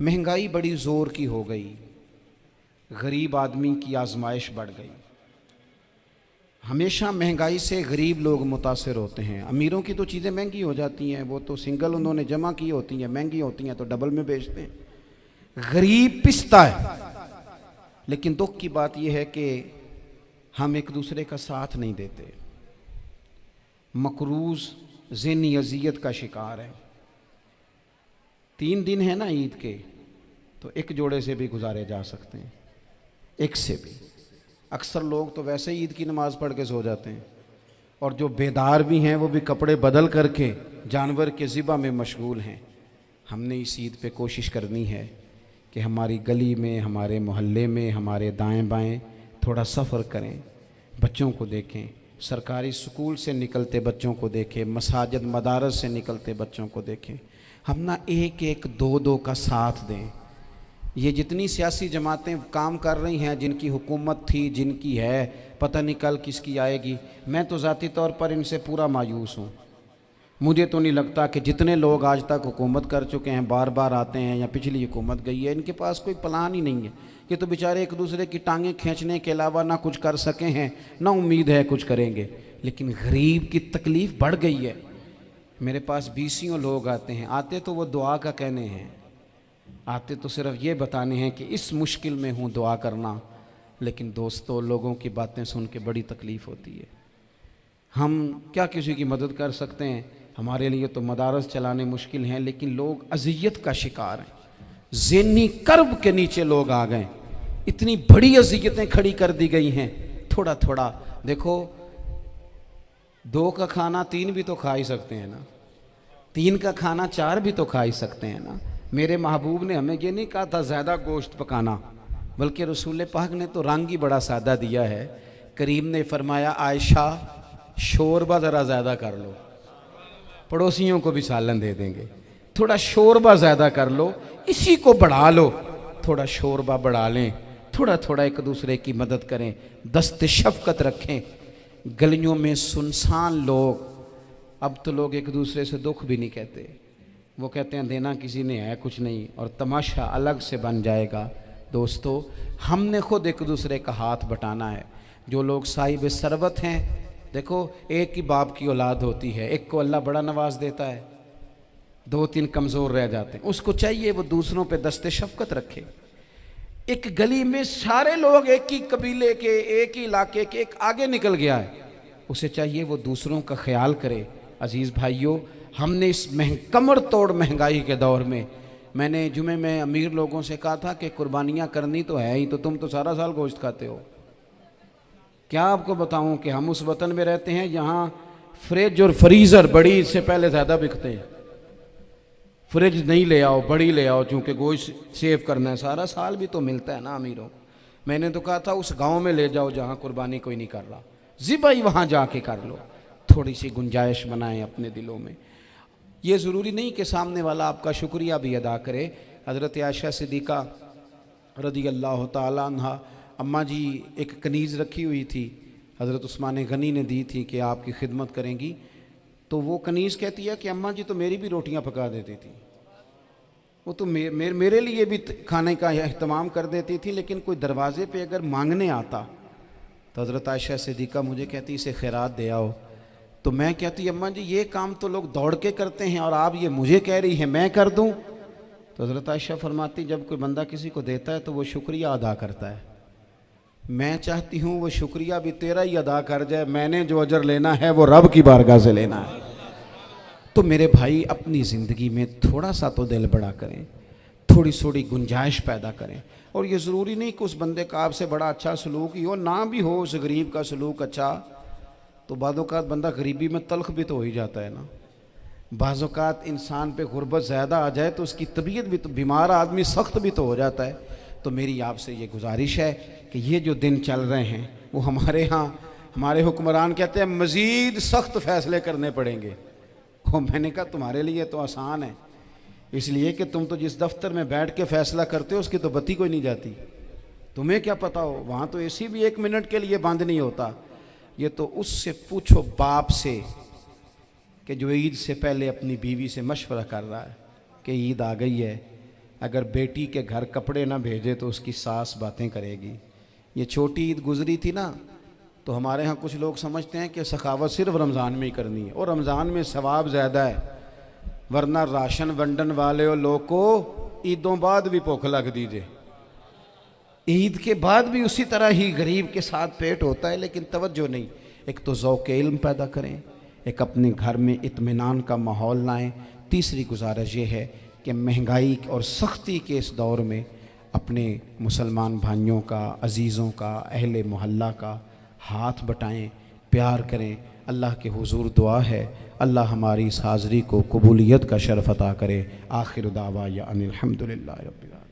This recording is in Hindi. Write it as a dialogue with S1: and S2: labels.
S1: महंगाई बड़ी ज़ोर की हो गई, गरीब आदमी की आजमाइश बढ़ गई। हमेशा महंगाई से गरीब लोग मुतासिर होते हैं। अमीरों की तो चीज़ें महंगी हो जाती हैं, वो तो सिंगल उन्होंने जमा की होती हैं, महंगी होती हैं तो डबल में बेचते हैं। गरीब पिसता है। लेकिन दुख की बात यह है कि हम एक दूसरे का साथ नहीं देते। मकरूज ज़हनी अजियत का शिकार है। 3 दिन है ना ईद के, तो एक जोड़े से भी गुजारे जा सकते हैं, एक से भी। अक्सर लोग तो वैसे ही ईद की नमाज़ पढ़ के सो जाते हैं, और जो बेदार भी हैं वो भी कपड़े बदल करके जानवर के ज़िबा में मशगूल हैं। हमने इस ईद पे कोशिश करनी है कि हमारी गली में, हमारे मोहल्ले में, हमारे दाएं बाएं थोड़ा सफ़र करें, बच्चों को देखें, सरकारी स्कूल से निकलते बच्चों को देखें, मसाजिद मदारस से निकलते बच्चों को देखें। हम ना एक एक दो दो का साथ दें। ये जितनी सियासी जमातें काम कर रही हैं, जिनकी हुकूमत थी, जिनकी है, पता नहीं कल किसकी आएगी। मैं तो ज़ाती तौर पर इनसे पूरा मायूस हूँ। मुझे तो नहीं लगता कि जितने लोग आज तक हुकूमत कर चुके हैं, बार बार आते हैं या पिछली हुकूमत गई है, इनके पास कोई प्लान ही नहीं है। ये तो बेचारे एक दूसरे की टांगें खींचने के अलावा ना कुछ कर सके हैं, ना उम्मीद है कुछ करेंगे। लेकिन गरीब की तकलीफ़ बढ़ गई है। मेरे पास 20 लोग आते हैं, आते तो वो दुआ का कहने हैं, आते तो सिर्फ ये बताने हैं कि इस मुश्किल में हूँ, दुआ करना। लेकिन दोस्तों, लोगों की बातें सुन के बड़ी तकलीफ़ होती है। हम क्या किसी की मदद कर सकते हैं? हमारे लिए तो मदारस चलाने मुश्किल हैं, लेकिन लोग अज़ियत का शिकार हैं। ज़हनी कर्ब के नीचे लोग आ गए। इतनी बड़ी अज़ियतें खड़ी कर दी गई हैं। थोड़ा थोड़ा देखो, 2 का खाना 3 भी तो खा ही सकते हैं ना, 3 का खाना 4 भी तो खा ही सकते हैं ना। मेरे महबूब ने हमें ये नहीं कहा था ज़्यादा गोश्त पकाना, बल्कि रसूल पाक ने तो रंग ही बड़ा सादा दिया है। करीम ने फरमाया, आयशा शोरबा ज़रा ज़्यादा कर लो, पड़ोसियों को भी सालन दे देंगे। थोड़ा शोरबा ज़्यादा कर लो, इसी को बढ़ा लो, थोड़ा शोरबा बढ़ा लें, थोड़ा थोड़ा एक दूसरे की मदद करें, दस्त शफ़क़त रखें। गलियों में सुनसान लोग, अब तो लोग एक दूसरे से दुख भी नहीं कहते, वो कहते हैं देना किसी ने है कुछ नहीं, और तमाशा अलग से बन जाएगा। दोस्तों, हमने खुद एक दूसरे का हाथ बटाना है। जो लोग साहिब सरबत हैं, देखो एक ही बाप की औलाद होती है, एक को अल्लाह बड़ा नवाज देता है, 2-3 कमज़ोर रह जाते हैं। उसको चाहिए वो दूसरों पे दस्ते शफ़क़त रखे। एक गली में सारे लोग एक ही कबीले के, एक ही इलाके के, एक आगे निकल गया है, उसे चाहिए वो दूसरों का ख्याल करे। अज़ीज़ भाइयों, हमने इस कमर तोड़ महंगाई के दौर में, मैंने जुमे में अमीर लोगों से कहा था कि कुर्बानियाँ करनी तो है ही, तो तुम तो सारा साल गोश्त खाते हो। क्या आपको बताऊं कि हम उस वतन में रहते हैं जहाँ फ्रिज और फ्रीज़र बड़ी से पहले ज़्यादा बिकते हैं। फ्रिज नहीं ले आओ, बड़ी ले आओ, चूँकि गोश्त सेव करना है, सारा साल भी तो मिलता है ना अमीरों को। मैंने तो कहा था उस गांव में ले जाओ जहाँ कुर्बानी कोई नहीं कर रहा, ज़िबा ही वहाँ जाके कर लो। थोड़ी सी गुंजाइश बनाएं अपने दिलों में। ये ज़रूरी नहीं कि सामने वाला आपका शुक्रिया भी अदा करे। हज़रत आयशा सिद्दीक़ा रज़ी अल्लाह ताला अन्हा, अम्मा जी एक कनीज़ रखी हुई थी, हज़रत उस्मान गनी ने दी थी कि आपकी खिदमत करेंगी। तो वो कनीज़ कहती है कि अम्मा जी तो मेरी भी रोटियां पका देती थी, वो तो मेरे लिए भी खाने का अहतमाम कर देती थी, लेकिन कोई दरवाज़े पे अगर मांगने आता तो हज़रत आयशा सिद्दीक़ा मुझे कहती इसे खैरात दे आओ। तो मैं कहती अम्मा जी ये काम तो लोग दौड़ के करते हैं और आप ये मुझे कह रही है मैं कर दूं? तो हज़रत आयशा फरमाती जब कोई बंदा किसी को देता है तो वो शुक्रिया अदा करता है। मैं चाहती हूँ वो शुक्रिया भी तेरा ही अदा कर जाए, मैंने जो अजर लेना है वो रब की बारगाह से लेना है। तो मेरे भाई, अपनी ज़िंदगी में थोड़ा सा तो दिल बड़ा करें, थोड़ी थोड़ी गुंजाइश पैदा करें। और ये ज़रूरी नहीं कि उस बंदे का आपसे बड़ा अच्छा सलूक ही हो, ना भी हो उस गरीब का सलूक अच्छा, तो बाज़-औक़ात बंदा गरीबी में तल्ख़ भी तो हो ही जाता है ना। बाज़-औक़ात इंसान पे गुर्बत ज़्यादा आ जाए तो उसकी तबीयत भी तो, बीमार आदमी सख्त भी तो हो जाता है। तो मेरी आपसे ये गुजारिश है कि ये जो दिन चल रहे हैं वो हमारे यहाँ हमारे हुक्मरान कहते हैं मज़ीद सख्त फ़ैसले करने पड़ेंगे। वो मैंने कहा तुम्हारे लिए तो आसान है, इसलिए कि तुम तो जिस दफ्तर में बैठ के फ़ैसला करते हो उसकी तो बत्ती कोई नहीं जाती, तुम्हें क्या पता हो, वहाँ तो एसी भी 1 मिनट के लिए बंद नहीं होता। ये तो उससे पूछो बाप से कि जो ईद से पहले अपनी बीवी से मशवरा कर रहा है कि ईद आ गई है, अगर बेटी के घर कपड़े ना भेजे तो उसकी सास बातें करेगी। ये छोटी ईद गुजरी थी ना, तो हमारे यहाँ कुछ लोग समझते हैं कि सखावत सिर्फ रमज़ान में ही करनी है, और रमज़ान में सवाब ज़्यादा है, वरना राशन वंडन वाले और लोग को ईदों बाद भी भूख लग दीजिए, ईद के बाद भी उसी तरह ही गरीब के साथ पेट होता है, लेकिन तवज्जो नहीं। एक तो ज़ौक़ इल्म पैदा करें, एक अपने घर में इत्मीनान का माहौल लाएं। तीसरी गुजारिश ये है कि महंगाई और सख्ती के इस दौर में अपने मुसलमान भाइयों का, अज़ीज़ों का, अहले मोहल्ला का हाथ बटाएं, प्यार करें। अल्लाह के हुजूर दुआ है अल्लाह हमारी इस हाज़री को कबूलियत का शरफ़ अता करे। आखिर दावा या अनिल हम्दुलिल्लाहि रब्बिल आलमीन।